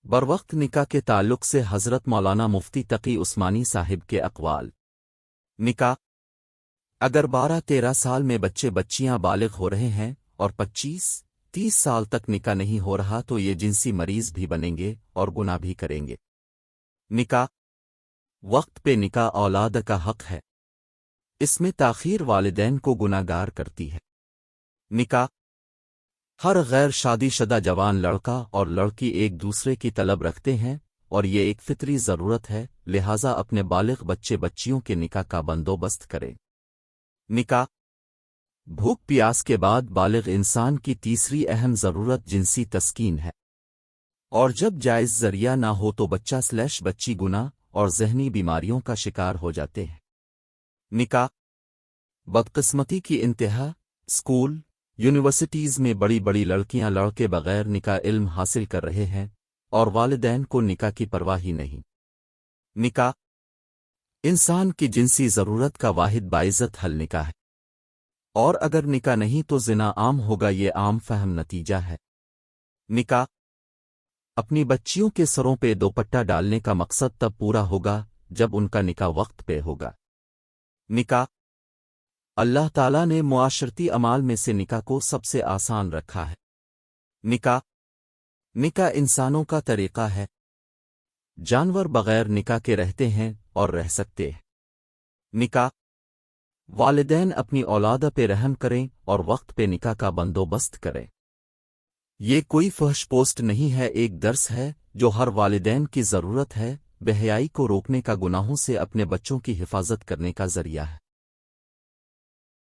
بروقت نکاح کے تعلق سے حضرت مولانا مفتی تقی عثمانی صاحب کے اقوال۔ نکاح اگر 12-13 سال میں بچے بچیاں بالغ ہو رہے ہیں اور 25-30 سال تک نکاح نہیں ہو رہا تو یہ جنسی مریض بھی بنیں گے اور گناہ بھی کریں گے۔ نکاح وقت پہ نکاح اولاد کا حق ہے، اس میں تاخیر والدین کو گناہ گار کرتی ہے۔ نکاح ہر غیر شادی شدہ جوان لڑکا اور لڑکی ایک دوسرے کی طلب رکھتے ہیں اور یہ ایک فطری ضرورت ہے، لہٰذا اپنے بالغ بچے بچیوں کے نکاح کا بندوبست کریں۔ نکاح بھوک پیاس کے بعد بالغ انسان کی تیسری اہم ضرورت جنسی تسکین ہے، اور جب جائز ذریعہ نہ ہو تو بچی گناہ اور ذہنی بیماریوں کا شکار ہو جاتے ہیں۔ نکاح بدقسمتی کی انتہا، اسکول یونیورسٹیز میں بڑی بڑی لڑکیاں لڑکے بغیر نکاح علم حاصل کر رہے ہیں اور والدین کو نکاح کی پرواہ ہی نہیں۔ نکاح انسان کی جنسی ضرورت کا واحد باعزت حل نکاح ہے، اور اگر نکاح نہیں تو زنا عام ہوگا، یہ عام فہم نتیجہ ہے۔ نکاح اپنی بچیوں کے سروں پہ دوپٹہ ڈالنے کا مقصد تب پورا ہوگا جب ان کا نکاح وقت پہ ہوگا۔ نکاح اللہ تعالیٰ نے معاشرتی اعمال میں سے نکاح کو سب سے آسان رکھا ہے۔ نکاح انسانوں کا طریقہ ہے، جانور بغیر نکاح کے رہتے ہیں اور رہ سکتے ہیں۔ نکاح والدین اپنی اولاد پہ رحم کریں اور وقت پہ نکاح کا بندوبست کریں۔ یہ کوئی فحش پوسٹ نہیں ہے، ایک درس ہے جو ہر والدین کی ضرورت ہے، بے حیائی کو روکنے کا، گناہوں سے اپنے بچوں کی حفاظت کرنے کا ذریعہ ہے۔